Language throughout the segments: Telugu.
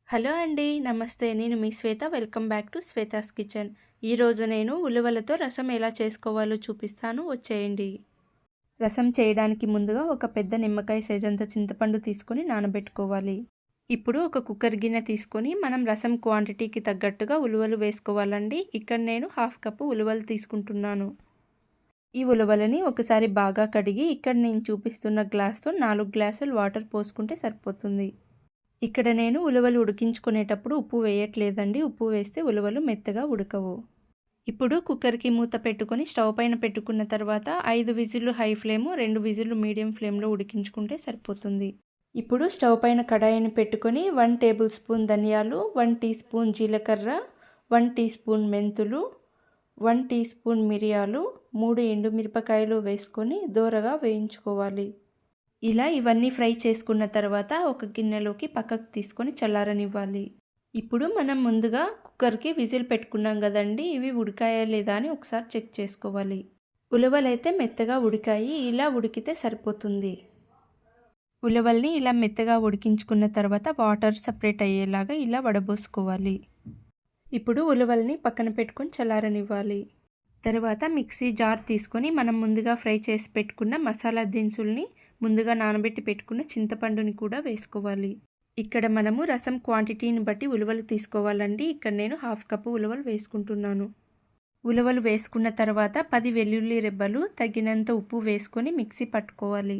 హలో అండి. నమస్తే. నేను మీ Shweta. Welcome back to Shweta's kitchen. ఈరోజు నేను ఉలవలతో రసం ఎలా చేసుకోవాలో చూపిస్తాను. వచ్చేయండి. రసం చేయడానికి ముందుగా ఒక పెద్ద నిమ్మకాయ సైజంత చింతపండు తీసుకొని నానబెట్టుకోవాలి. ఇప్పుడు ఒక కుక్కర్ గిన్నె తీసుకొని మనం రసం క్వాంటిటీకి తగ్గట్టుగా ఉలువలు వేసుకోవాలండి. ఇక్కడ నేను 1/2 కప్పు ఉలువలు తీసుకుంటున్నాను. ఈ ఉలవలని ఒకసారి బాగా కడిగి ఇక్కడ నేను చూపిస్తున్న గ్లాస్తో 4 గ్లాసులు వాటర్ పోసుకుంటే సరిపోతుంది. ఇక్కడ నేను ఉలవలు ఉడికించుకునేటప్పుడు ఉప్పు వేయట్లేదండి. ఉప్పు వేస్తే ఉలవలు మెత్తగా ఉడకవు. ఇప్పుడు కుక్కర్కి మూత పెట్టుకొని స్టవ్ పైన పెట్టుకున్న తర్వాత 5 విజిల్లు హై ఫ్లేము, 2 విజిల్లు మీడియం ఫ్లేమ్లో ఉడికించుకుంటే సరిపోతుంది. ఇప్పుడు స్టవ్ పైన కడాయిని పెట్టుకొని 1 టేబుల్ స్పూన్ ధనియాలు, 1 టీ స్పూన్ జీలకర్ర, 1 టీ స్పూన్ మెంతులు, 1 టీ స్పూన్ మిరియాలు, 3 ఎండుమిరపకాయలు వేసుకొని దోరగా వేయించుకోవాలి. ఇలా ఇవన్నీ ఫ్రై చేసుకున్న తర్వాత ఒక గిన్నెలోకి పక్కకు తీసుకొని చల్లారనివ్వాలి. ఇప్పుడు మనం ముందుగా కుక్కర్కి విజిల్ పెట్టుకున్నాం కదండి, ఇవి ఉడికాయా లేదా అని ఒకసారి చెక్ చేసుకోవాలి. ఉలవలైతే మెత్తగా ఉడికాయి. ఇలా ఉడికితే సరిపోతుంది. ఉలవల్ని ఇలా మెత్తగా ఉడికించుకున్న తర్వాత వాటర్ సపరేట్ అయ్యేలాగా ఇలా వడబోసుకోవాలి. ఇప్పుడు ఉలవల్ని పక్కన పెట్టుకొని చల్లారనివ్వాలి. తర్వాత మిక్సీ జార్ తీసుకొని మనం ముందుగా ఫ్రై చేసి పెట్టుకున్న మసాలా దినుసుల్ని, ముందుగా నానబెట్టి పెట్టుకున్న చింతపండుని కూడా వేసుకోవాలి. ఇక్కడ మనము రసం క్వాంటిటీని బట్టి ఉలవలు తీసుకోవాలండి. ఇక్కడ నేను 1/2 కప్పు ఉలవలు వేసుకుంటున్నాను. ఉలవలు వేసుకున్న తర్వాత 10 వెల్లుల్లి రెబ్బలు, తగినంత ఉప్పు వేసుకొని మిక్సీ పట్టుకోవాలి.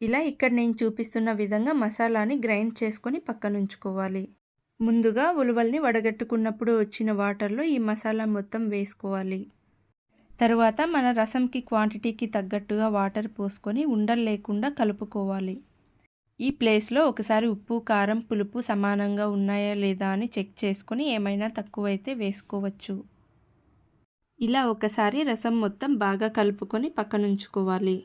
ఇలా ఇక్కడ నేను చూపిస్తున్న విధంగా మసాలాని గ్రైండ్ చేసుకొని పక్కనుంచుకోవాలి. ముందుగా ఉలవల్ని వడగట్టుకున్నప్పుడు వచ్చిన వాటర్లో ఈ మసాలా మొత్తం వేసుకోవాలి. తరువాత మన రసంకి క్వాంటిటీకి తగ్గట్టుగా వాటర్ పోసుకొని ఉండలు లేకుండా కలుపుకోవాలి. ఈ ప్లేస్లో ఒకసారి ఉప్పు, కారం, పులుపు సమానంగా ఉన్నాయా లేదా అని చెక్ చేసుకొని ఏమైనా తక్కువైతే వేసుకోవచ్చు. ఇలా ఒకసారి రసం మొత్తం బాగా కలుపుకొని పక్కనుంచుకోవాలి.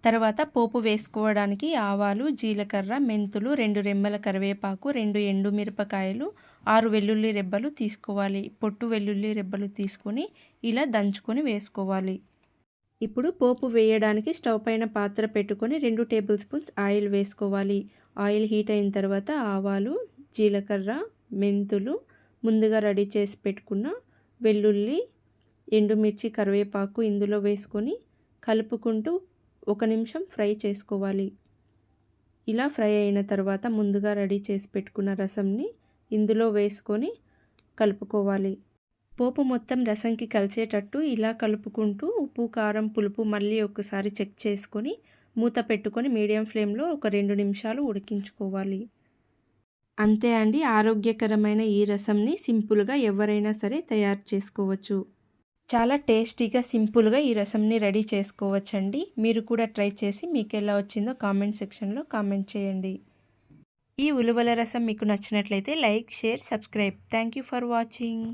తర్వాత పోపు వేసుకోవడానికి ఆవాలు, జీలకర్ర, మెంతులు, 2 రెమ్మల కరివేపాకు, 2 ఎండుమిరపకాయలు, 6 వెల్లుల్లి రెబ్బలు తీసుకోవాలి. పొట్టు వెల్లుల్లి రెబ్బలు తీసుకొని ఇలా దంచుకొని వేసుకోవాలి. ఇప్పుడు పోపు వేయడానికి స్టవ్ పైన పాత్ర పెట్టుకొని 2 టేబుల్ స్పూన్స్ ఆయిల్ వేసుకోవాలి. ఆయిల్ హీట్ అయిన తర్వాత ఆవాలు, జీలకర్ర, మెంతులు, ముందుగా రెడీ చేసి పెట్టుకున్న వెల్లుల్లి, ఎండుమిర్చి, కరివేపాకు ఇందులో వేసుకొని కలుపుకుంటూ 1 నిమిషం ఫ్రై చేసుకోవాలి. ఇలా ఫ్రై అయిన తర్వాత ముందుగా రెడీ చేసి పెట్టుకున్న రసంని ఇందులో వేసుకొని కలుపుకోవాలి. పోపు మొత్తం రసంకి కలిసేటట్టు ఇలా కలుపుకుంటూ ఉప్పు, కారం, పులుపు మళ్ళీ ఒకసారి చెక్ చేసుకొని మూత పెట్టుకొని మీడియం ఫ్లేమ్లో ఒక 2 నిమిషాలు ఉడికించుకోవాలి. అంతే అండి. ఆరోగ్యకరమైన ఈ రసంని సింపుల్గా ఎవరైనా సరే తయారు చేసుకోవచ్చు. చాలా టేస్టీగా, సింపుల్గా ఈ రసంని రెడీ చేసుకోవచ్చండి. మీరు కూడా ట్రై చేసి మీకు ఎలా వచ్చిందో కామెంట్ సెక్షన్లో కామెంట్ చేయండి. ఈ ఉలువల రసం మీకు నచ్చినట్లయితే like, share, subscribe. Thank you for watching.